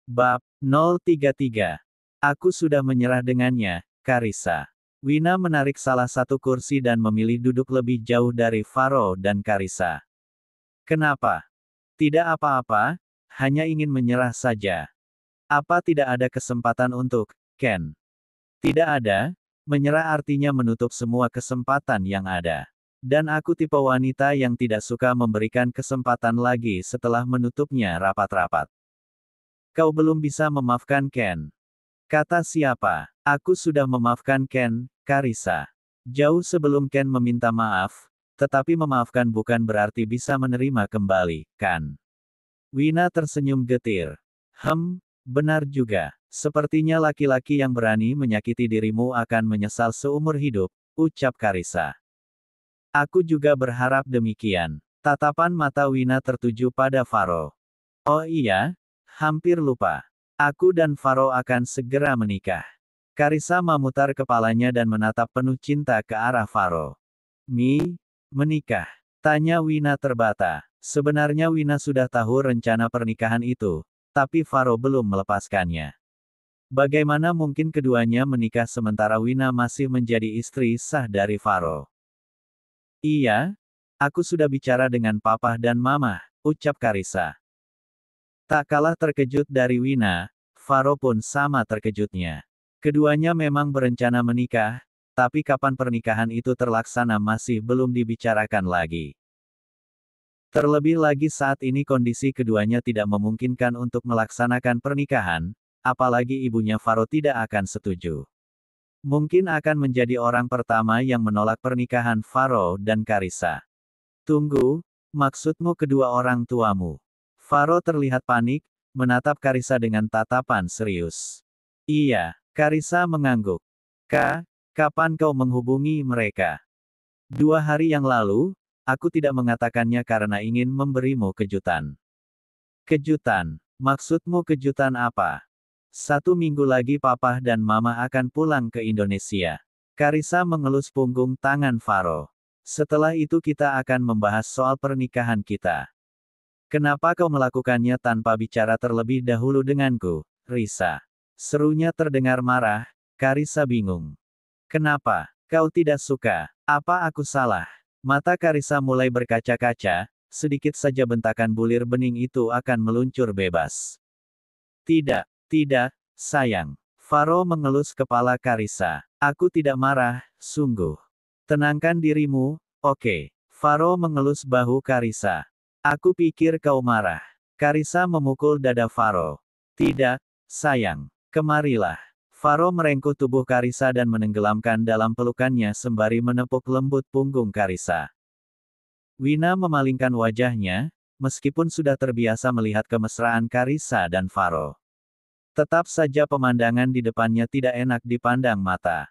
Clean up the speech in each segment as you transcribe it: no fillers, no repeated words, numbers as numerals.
Bab 033. Aku sudah menyerah dengannya, Karissa. Wina menarik salah satu kursi dan memilih duduk lebih jauh dari Faro dan Karissa. Kenapa? Tidak apa-apa, hanya ingin menyerah saja. Apa tidak ada kesempatan untuk Ken? Tidak ada, menyerah artinya menutup semua kesempatan yang ada. Dan aku tipe wanita yang tidak suka memberikan kesempatan lagi setelah menutupnya rapat-rapat. Kau belum bisa memaafkan Ken. Kata siapa? Aku sudah memaafkan Ken, Karissa. Jauh sebelum Ken meminta maaf, tetapi memaafkan bukan berarti bisa menerima kembali, kan? Wina tersenyum getir. Benar juga. Sepertinya laki-laki yang berani menyakiti dirimu akan menyesal seumur hidup, ucap Karissa. Aku juga berharap demikian. Tatapan mata Wina tertuju pada Faro. Oh iya? Hampir lupa. Aku dan Faro akan segera menikah. Karissa memutar kepalanya dan menatap penuh cinta ke arah Faro. Menikah? Tanya Wina terbata. Sebenarnya Wina sudah tahu rencana pernikahan itu, tapi Faro belum melepaskannya. Bagaimana mungkin keduanya menikah sementara Wina masih menjadi istri sah dari Faro? Iya, aku sudah bicara dengan papa dan mama, ucap Karissa. Tak kalah terkejut dari Wina, Faro pun sama terkejutnya. Keduanya memang berencana menikah, tapi kapan pernikahan itu terlaksana masih belum dibicarakan lagi. Terlebih lagi saat ini kondisi keduanya tidak memungkinkan untuk melaksanakan pernikahan, apalagi ibunya Faro tidak akan setuju. Mungkin akan menjadi orang pertama yang menolak pernikahan Faro dan Karissa. Tunggu, maksudmu kedua orang tuamu? Faro terlihat panik, menatap Karissa dengan tatapan serius. Iya, Karissa mengangguk. Kapan kau menghubungi mereka? 2 hari yang lalu, aku tidak mengatakannya karena ingin memberimu kejutan. Kejutan? Maksudmu kejutan apa? 1 minggu lagi papa dan mama akan pulang ke Indonesia. Karissa mengelus punggung tangan Faro. Setelah itu kita akan membahas soal pernikahan kita. Kenapa kau melakukannya tanpa bicara terlebih dahulu denganku, Risa? Serunya terdengar marah, Karissa bingung. Kenapa? Kau tidak suka? Apa aku salah? Mata Karissa mulai berkaca-kaca, sedikit saja bentakan bulir bening itu akan meluncur bebas. Tidak, sayang. Faro mengelus kepala Karissa. Aku tidak marah, sungguh. Tenangkan dirimu, oke. Faro mengelus bahu Karissa. Aku pikir kau marah. Karissa memukul dada Faro. Tidak, sayang. Kemarilah. Faro merengkuh tubuh Karissa dan menenggelamkan dalam pelukannya sembari menepuk lembut punggung Karissa. Wina memalingkan wajahnya, meskipun sudah terbiasa melihat kemesraan Karissa dan Faro. Tetap saja pemandangan di depannya tidak enak dipandang mata.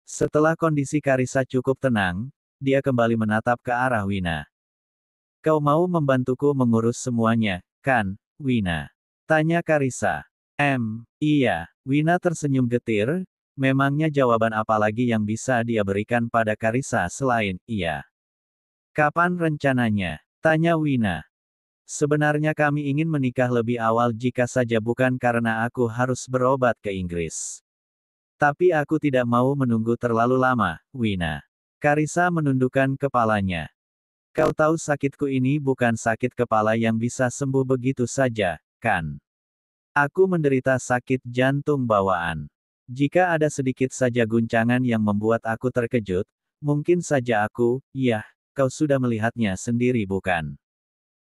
Setelah kondisi Karissa cukup tenang, dia kembali menatap ke arah Wina. Kau mau membantuku mengurus semuanya, kan, Wina? Tanya Karissa. Iya. Wina tersenyum getir, memangnya jawaban apa lagi yang bisa dia berikan pada Karissa selain, iya. Kapan rencananya? Tanya Wina. Sebenarnya kami ingin menikah lebih awal jika saja bukan karena aku harus berobat ke Inggris. Tapi aku tidak mau menunggu terlalu lama, Wina. Karissa menundukkan kepalanya. Kau tahu sakitku ini bukan sakit kepala yang bisa sembuh begitu saja, kan? Aku menderita sakit jantung bawaan. Jika ada sedikit saja guncangan yang membuat aku terkejut, mungkin saja kau sudah melihatnya sendiri bukan?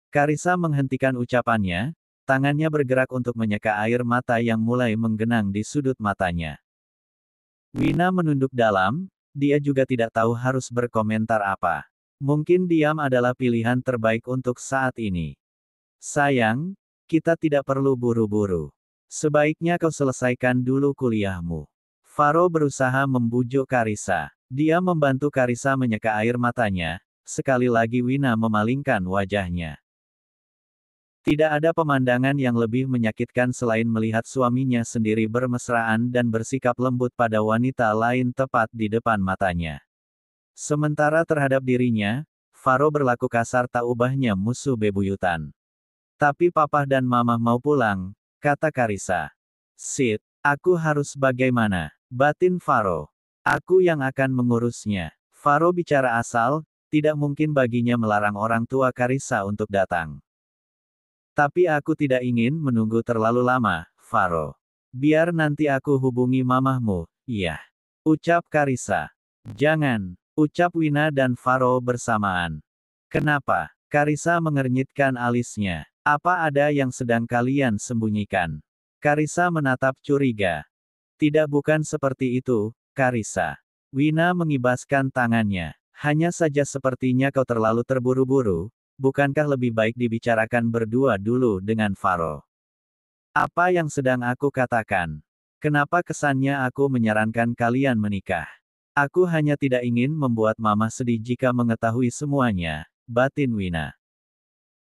Karissa menghentikan ucapannya, tangannya bergerak untuk menyeka air mata yang mulai menggenang di sudut matanya. Wina menunduk dalam, dia juga tidak tahu harus berkomentar apa. Mungkin diam adalah pilihan terbaik untuk saat ini. Sayang, kita tidak perlu buru-buru. Sebaiknya kau selesaikan dulu kuliahmu. Faro berusaha membujuk Karissa. Dia membantu Karissa menyeka air matanya, sekali lagi Wina memalingkan wajahnya. Tidak ada pemandangan yang lebih menyakitkan selain melihat suaminya sendiri bermesraan dan bersikap lembut pada wanita lain tepat di depan matanya. Sementara terhadap dirinya, Faro berlaku kasar tak ubahnya musuh bebuyutan. Tapi papa dan mama mau pulang, kata Karissa. Sid, aku harus bagaimana? Batin Faro. Aku yang akan mengurusnya. Faro bicara asal, tidak mungkin baginya melarang orang tua Karissa untuk datang. Tapi aku tidak ingin menunggu terlalu lama, Faro. Biar nanti aku hubungi mamahmu, iya. Ucap Karissa. Jangan, ucap Wina dan Faro bersamaan. Kenapa? Karissa mengernyitkan alisnya. Apa ada yang sedang kalian sembunyikan? Karissa menatap curiga. Tidak, bukan seperti itu, Karissa. Wina mengibaskan tangannya. Hanya saja sepertinya kau terlalu terburu-buru, bukankah lebih baik dibicarakan berdua dulu dengan Faro? Apa yang sedang aku katakan? Kenapa kesannya aku menyarankan kalian menikah? Aku hanya tidak ingin membuat mama sedih jika mengetahui semuanya, batin Wina.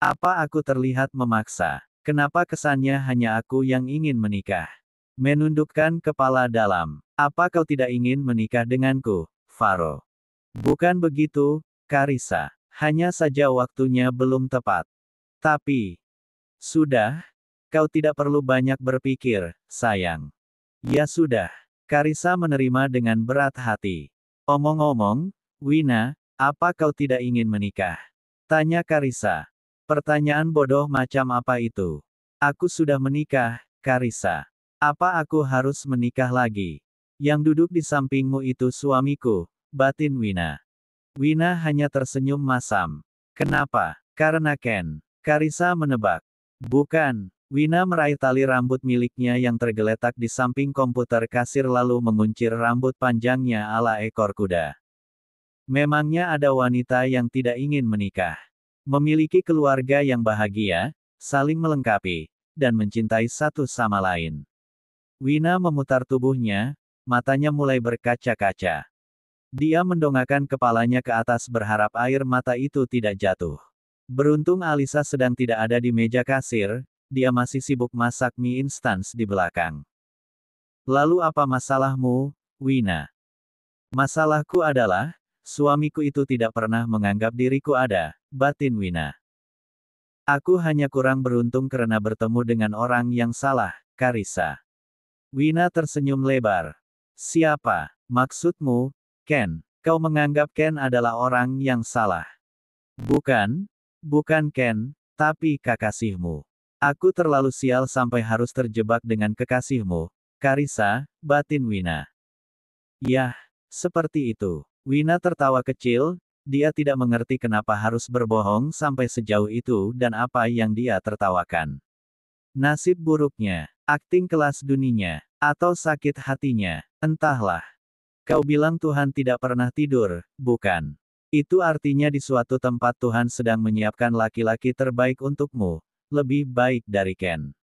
Apa aku terlihat memaksa? Kenapa kesannya hanya aku yang ingin menikah? Menundukkan kepala dalam. Apa kau tidak ingin menikah denganku, Faro? Bukan begitu, Karissa. Hanya saja waktunya belum tepat. Tapi, sudah, kau tidak perlu banyak berpikir, sayang. Ya sudah. Karissa menerima dengan berat hati. Omong-omong, Wina, apa kau tidak ingin menikah? Tanya Karissa. Pertanyaan bodoh macam apa itu? Aku sudah menikah, Karissa. Apa aku harus menikah lagi? Yang duduk di sampingmu itu suamiku, batin Wina. Wina hanya tersenyum masam. Kenapa? Karena Ken. Karissa menebak. Bukan. Wina meraih tali rambut miliknya yang tergeletak di samping komputer kasir lalu menguncir rambut panjangnya ala ekor kuda. Memangnya ada wanita yang tidak ingin menikah? Memiliki keluarga yang bahagia, saling melengkapi, dan mencintai satu sama lain. Wina memutar tubuhnya, matanya mulai berkaca-kaca. Dia mendongakkan kepalanya ke atas berharap air mata itu tidak jatuh. Beruntung Alisa sedang tidak ada di meja kasir, dia masih sibuk masak mie instan di belakang. Lalu apa masalahmu, Wina? Masalahku adalah, suamiku itu tidak pernah menganggap diriku ada, batin Wina. Aku hanya kurang beruntung karena bertemu dengan orang yang salah, Karissa. Wina tersenyum lebar. Siapa? Maksudmu, Ken? Kau menganggap Ken adalah orang yang salah? Bukan. Bukan Ken, tapi kekasihmu. Aku terlalu sial sampai harus terjebak dengan kekasihmu, Karissa, batin Wina. Yah, seperti itu. Wina tertawa kecil, dia tidak mengerti kenapa harus berbohong sampai sejauh itu dan apa yang dia tertawakan. Nasib buruknya, akting kelas duninya, atau sakit hatinya, entahlah. Kau bilang Tuhan tidak pernah tidur, bukan? Itu artinya di suatu tempat Tuhan sedang menyiapkan laki-laki terbaik untukmu, lebih baik dari Ken.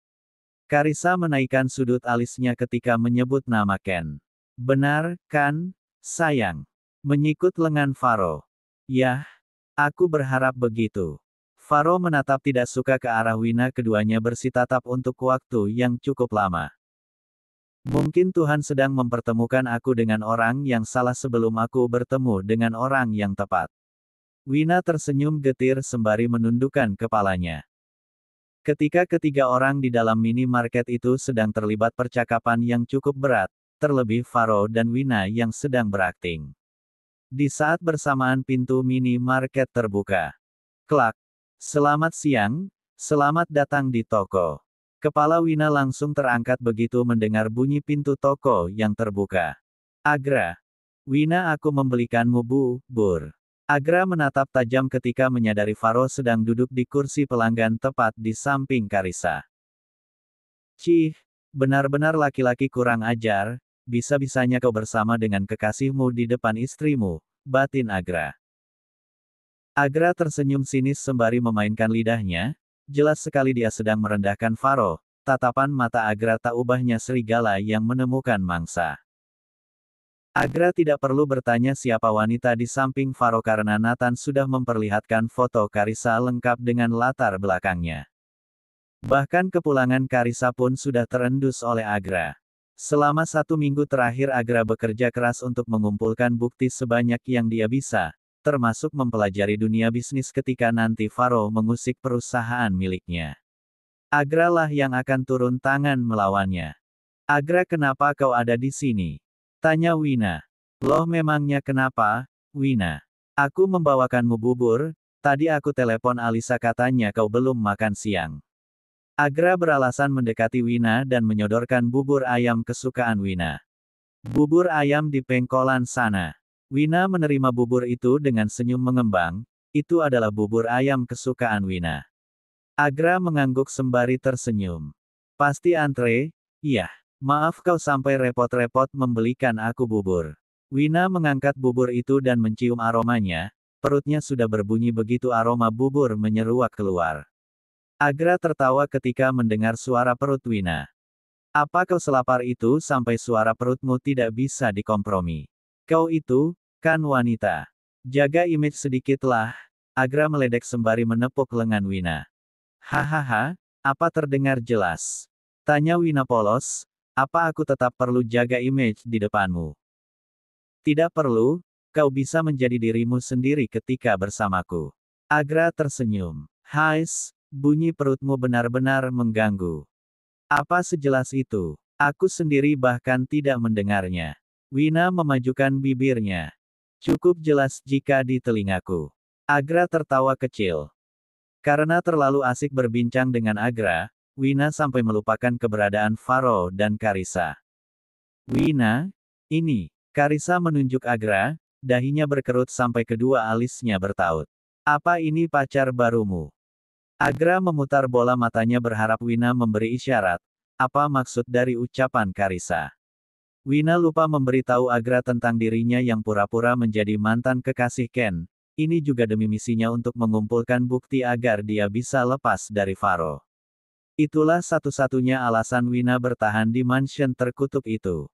Karissa menaikkan sudut alisnya ketika menyebut nama Ken. Benar, kan, sayang? Menyikut lengan Faro. Yah, aku berharap begitu. Faro menatap tidak suka ke arah Wina, keduanya bersitatap untuk waktu yang cukup lama. Mungkin Tuhan sedang mempertemukan aku dengan orang yang salah sebelum aku bertemu dengan orang yang tepat. Wina tersenyum getir sembari menundukkan kepalanya. Ketika ketiga orang di dalam minimarket itu sedang terlibat percakapan yang cukup berat, terlebih Faro dan Wina yang sedang berakting. Di saat bersamaan pintu minimarket terbuka. Klak. Selamat siang, selamat datang di toko. Kepala Wina langsung terangkat begitu mendengar bunyi pintu toko yang terbuka. Agra. Wina, aku membelikanmu bubur. Agra menatap tajam ketika menyadari Faro sedang duduk di kursi pelanggan tepat di samping Karissa. Cih, benar-benar laki-laki kurang ajar, bisa-bisanya kau bersama dengan kekasihmu di depan istrimu, batin Agra. Agra tersenyum sinis sembari memainkan lidahnya, jelas sekali dia sedang merendahkan Faro, tatapan mata Agra tak ubahnya serigala yang menemukan mangsa. Agra tidak perlu bertanya siapa wanita di samping Faro karena Nathan sudah memperlihatkan foto Karissa lengkap dengan latar belakangnya. Bahkan kepulangan Karissa pun sudah terendus oleh Agra. Selama 1 minggu terakhir Agra bekerja keras untuk mengumpulkan bukti sebanyak yang dia bisa, termasuk mempelajari dunia bisnis ketika nanti Faro mengusik perusahaan miliknya. Agra lah yang akan turun tangan melawannya. Agra, kenapa kau ada di sini? Tanya Wina. Loh, memangnya kenapa, Wina? Aku membawakanmu bubur, tadi aku telepon Alisa katanya kau belum makan siang. Agra beralasan mendekati Wina dan menyodorkan bubur ayam kesukaan Wina. Bubur ayam di pengkolan sana. Wina menerima bubur itu dengan senyum mengembang, itu adalah bubur ayam kesukaan Wina. Agra mengangguk sembari tersenyum. Pasti antre? Iya. Maaf kau sampai repot-repot membelikan aku bubur. Wina mengangkat bubur itu dan mencium aromanya, perutnya sudah berbunyi begitu aroma bubur menyeruak keluar. Agra tertawa ketika mendengar suara perut Wina. Apa kau selapar itu sampai suara perutmu tidak bisa dikompromi? Kau itu, kan wanita. Jaga image sedikitlah. Agra meledek sembari menepuk lengan Wina. Hahaha, apa terdengar jelas? Tanya Wina polos, apa aku tetap perlu jaga image di depanmu? Tidak perlu, kau bisa menjadi dirimu sendiri ketika bersamaku. Agra tersenyum. Hais, bunyi perutmu benar-benar mengganggu. Apa sejelas itu? Aku sendiri bahkan tidak mendengarnya. Wina memajukan bibirnya. Cukup jelas jika di telingaku. Agra tertawa kecil. Karena terlalu asik berbincang dengan Agra, Wina sampai melupakan keberadaan Faro dan Karissa. Wina, ini. Karissa menunjuk Agra, dahinya berkerut sampai kedua alisnya bertaut. Apa ini pacar barumu? Agra memutar bola matanya berharap Wina memberi isyarat. Apa maksud dari ucapan Karissa? Wina lupa memberitahu Agra tentang dirinya yang pura-pura menjadi mantan kekasih Ken. Ini juga demi misinya untuk mengumpulkan bukti agar dia bisa lepas dari Faro. Itulah satu-satunya alasan Wina bertahan di mansion terkutuk itu.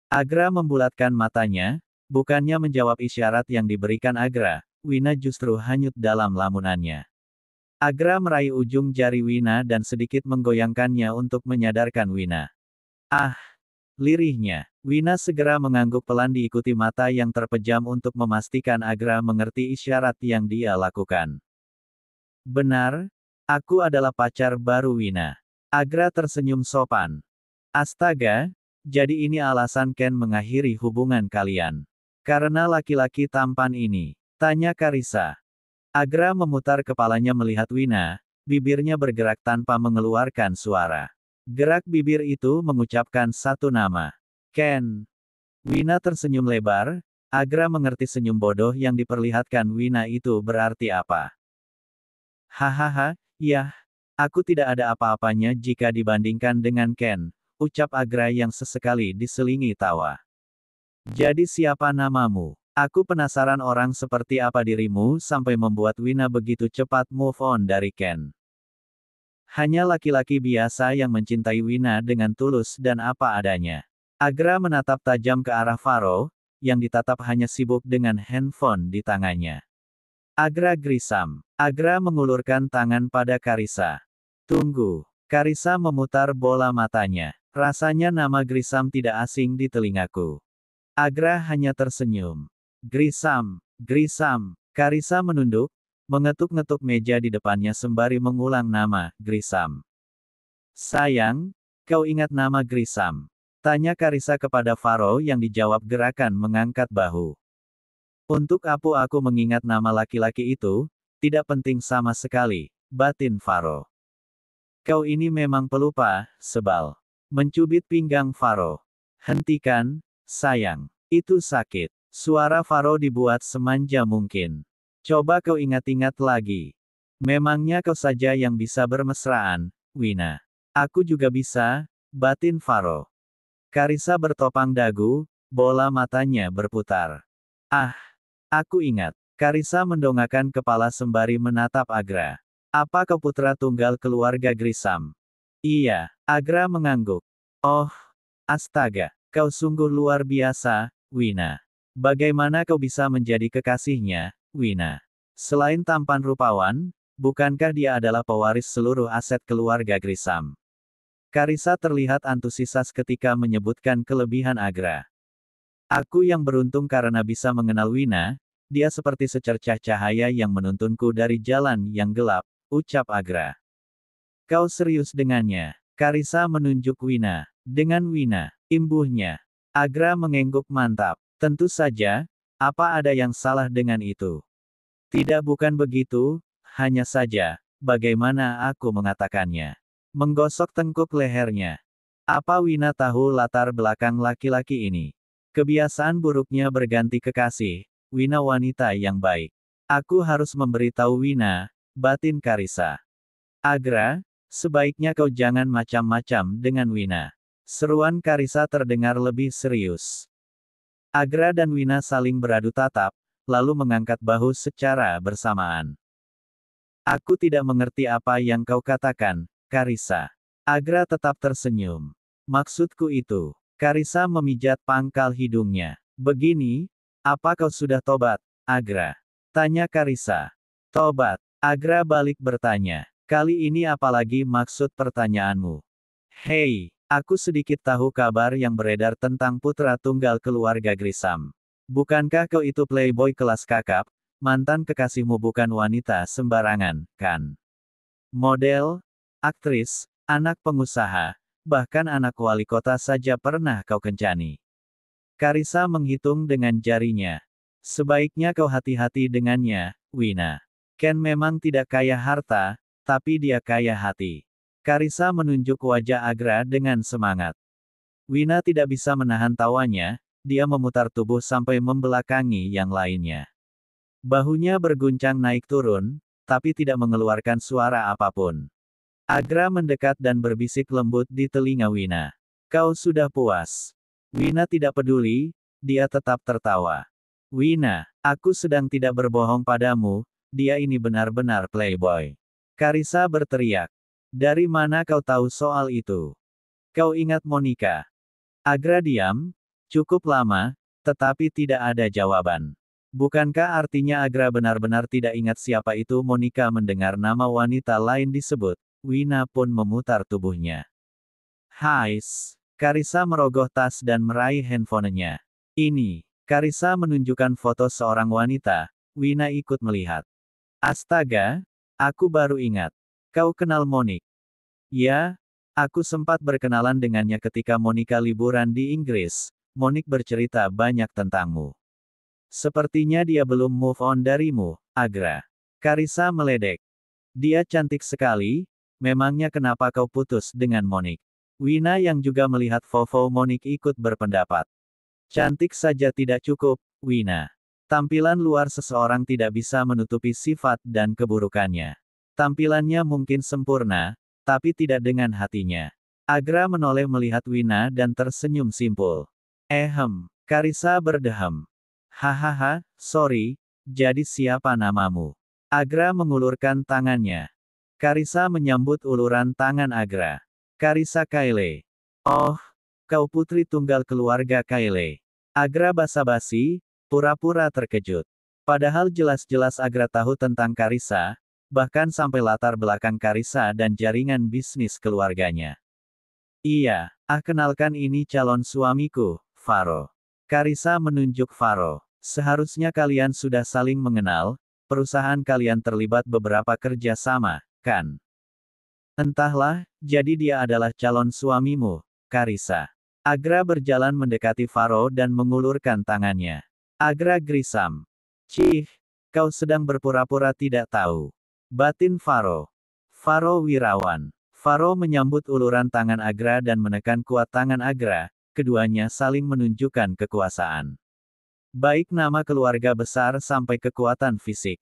Agra membulatkan matanya, bukannya menjawab isyarat yang diberikan Agra, Wina justru hanyut dalam lamunannya. Agra meraih ujung jari Wina dan sedikit menggoyangkannya untuk menyadarkan Wina. Ah! Lirihnya. Wina segera mengangguk pelan diikuti mata yang terpejam untuk memastikan Agra mengerti isyarat yang dia lakukan. Benar, aku adalah pacar baru Wina. Agra tersenyum sopan. Astaga, jadi ini alasan Ken mengakhiri hubungan kalian. Karena laki-laki tampan ini. Tanya Karissa. Agra memutar kepalanya melihat Wina, bibirnya bergerak tanpa mengeluarkan suara. Gerak bibir itu mengucapkan satu nama. Ken. Wina tersenyum lebar, Agra mengerti senyum bodoh yang diperlihatkan Wina itu berarti apa. Hahaha, yah. Aku tidak ada apa-apanya jika dibandingkan dengan Ken, ucap Agra yang sesekali diselingi tawa. Jadi siapa namamu? Aku penasaran orang seperti apa dirimu sampai membuat Wina begitu cepat move on dari Ken. Hanya laki-laki biasa yang mencintai Wina dengan tulus dan apa adanya. Agra menatap tajam ke arah Faro, yang ditatap hanya sibuk dengan handphone di tangannya. Agra gerisam. Agra mengulurkan tangan pada Karissa. Tunggu. Karissa memutar bola matanya. Rasanya nama Grisam tidak asing di telingaku. Agra hanya tersenyum. Grisam, Grisam. Karissa menunduk, mengetuk-ngetuk meja di depannya sembari mengulang nama, Grisam. Sayang, kau ingat nama Grisam? Tanya Karissa kepada Faro yang dijawab gerakan mengangkat bahu. Untuk apa aku mengingat nama laki-laki itu? Tidak penting sama sekali, batin Faro. Kau ini memang pelupa, sebal. Mencubit pinggang Faro. Hentikan, sayang. Itu sakit. Suara Faro dibuat semanja mungkin. Coba kau ingat-ingat lagi. Memangnya kau saja yang bisa bermesraan, Wina. Aku juga bisa, batin Faro. Karissa bertopang dagu, bola matanya berputar. Ah, aku ingat. Karissa mendongakkan kepala sembari menatap Agra. Apa kau putra tunggal keluarga Grisam? Iya, Agra mengangguk. Oh, astaga, kau sungguh luar biasa, Wina. Bagaimana kau bisa menjadi kekasihnya, Wina? Selain tampan rupawan, bukankah dia adalah pewaris seluruh aset keluarga Grisam? Karissa terlihat antusias ketika menyebutkan kelebihan Agra. Aku yang beruntung karena bisa mengenal Wina, dia seperti secercah cahaya yang menuntunku dari jalan yang gelap, ucap Agra. Kau serius dengannya? Karissa menunjuk Wina. Dengan Wina, imbuhnya. Agra mengangguk mantap. Tentu saja, apa ada yang salah dengan itu? Tidak, bukan begitu, hanya saja, bagaimana aku mengatakannya? Menggosok tengkuk lehernya. Apa Wina tahu latar belakang laki-laki ini? Kebiasaan buruknya berganti kekasih, Wina wanita yang baik. Aku harus memberitahu Wina, batin Karissa. Agra, sebaiknya kau jangan macam-macam dengan Wina. Seruan Karissa terdengar lebih serius. Agra dan Wina saling beradu tatap, lalu mengangkat bahu secara bersamaan. Aku tidak mengerti apa yang kau katakan, Karissa. Agra tetap tersenyum. Maksudku itu. Karissa memijat pangkal hidungnya. Begini, apa kau sudah tobat, Agra? Tanya Karissa. Tobat. Agra balik bertanya. Kali ini apalagi maksud pertanyaanmu? Hei, aku sedikit tahu kabar yang beredar tentang putra tunggal keluarga Grisam. Bukankah kau itu playboy kelas kakap? Mantan kekasihmu bukan wanita sembarangan, kan? Model, aktris, anak pengusaha, bahkan anak wali kota saja pernah kau kencani. Karissa menghitung dengan jarinya. Sebaiknya kau hati-hati dengannya, Wina. Ken memang tidak kaya harta, tapi dia kaya hati. Karissa menunjuk wajah Agra dengan semangat. Wina tidak bisa menahan tawanya, dia memutar tubuh sampai membelakangi yang lainnya. Bahunya berguncang naik turun, tapi tidak mengeluarkan suara apapun. Agra mendekat dan berbisik lembut di telinga Wina. Kau sudah puas. Wina tidak peduli, dia tetap tertawa. Wina, aku sedang tidak berbohong padamu, dia ini benar-benar playboy. Karissa berteriak. Dari mana kau tahu soal itu? Kau ingat Monica? Agra diam, cukup lama, tetapi tidak ada jawaban. Bukankah artinya Agra benar-benar tidak ingat siapa itu Monica? Mendengar nama wanita lain disebut, Wina pun memutar tubuhnya. Hais! Karissa merogoh tas dan meraih handphonenya. Ini. Karissa menunjukkan foto seorang wanita, Wina ikut melihat. Astaga, aku baru ingat. Kau kenal Monik? Ya, aku sempat berkenalan dengannya ketika Monica liburan di Inggris. Monik bercerita banyak tentangmu. Sepertinya dia belum move on darimu, Agra. Karissa meledek. Dia cantik sekali, memangnya kenapa kau putus dengan Monik? Wina yang juga melihat foto Monik ikut berpendapat. Cantik saja tidak cukup, Wina. Tampilan luar seseorang tidak bisa menutupi sifat dan keburukannya. Tampilannya mungkin sempurna, tapi tidak dengan hatinya. Agra menoleh melihat Wina dan tersenyum simpul. Karissa berdeham. Hahaha, sorry, jadi siapa namamu? Agra mengulurkan tangannya. Karissa menyambut uluran tangan Agra. Karissa Kaile. Oh, kau putri tunggal keluarga Kaile. Agra basa-basi, pura-pura terkejut. Padahal jelas-jelas Agra tahu tentang Karissa, bahkan sampai latar belakang Karissa dan jaringan bisnis keluarganya. Iya, kenalkan ini calon suamiku, Faro. Karissa menunjuk Faro. Seharusnya kalian sudah saling mengenal, perusahaan kalian terlibat beberapa kerja sama, kan? Entahlah, jadi dia adalah calon suamimu, Karissa. Agra berjalan mendekati Faro dan mengulurkan tangannya. Agra Grisam. Cih, kau sedang berpura-pura tidak tahu. Batin Faro. Faro Wirawan. Faro menyambut uluran tangan Agra dan menekan kuat tangan Agra, keduanya saling menunjukkan kekuasaan. Baik nama keluarga besar sampai kekuatan fisik.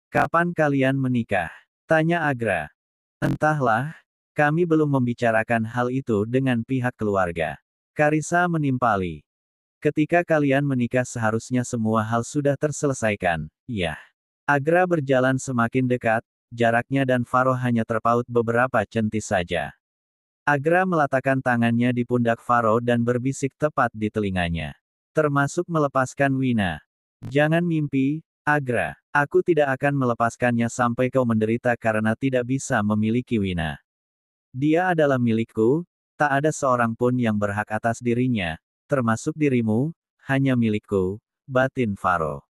Kapan kalian menikah? Tanya Agra. Entahlah, kami belum membicarakan hal itu dengan pihak keluarga. Karissa menimpali. Ketika kalian menikah seharusnya semua hal sudah terselesaikan, ya. Agra berjalan semakin dekat, jaraknya dan Faro hanya terpaut beberapa centis saja. Agra meletakkan tangannya di pundak Faro dan berbisik tepat di telinganya. Termasuk melepaskan Wina. Jangan mimpi, Agra. Aku tidak akan melepaskannya sampai kau menderita karena tidak bisa memiliki Wina. Dia adalah milikku, tak ada seorang pun yang berhak atas dirinya, termasuk dirimu, hanya milikku, batin Faro.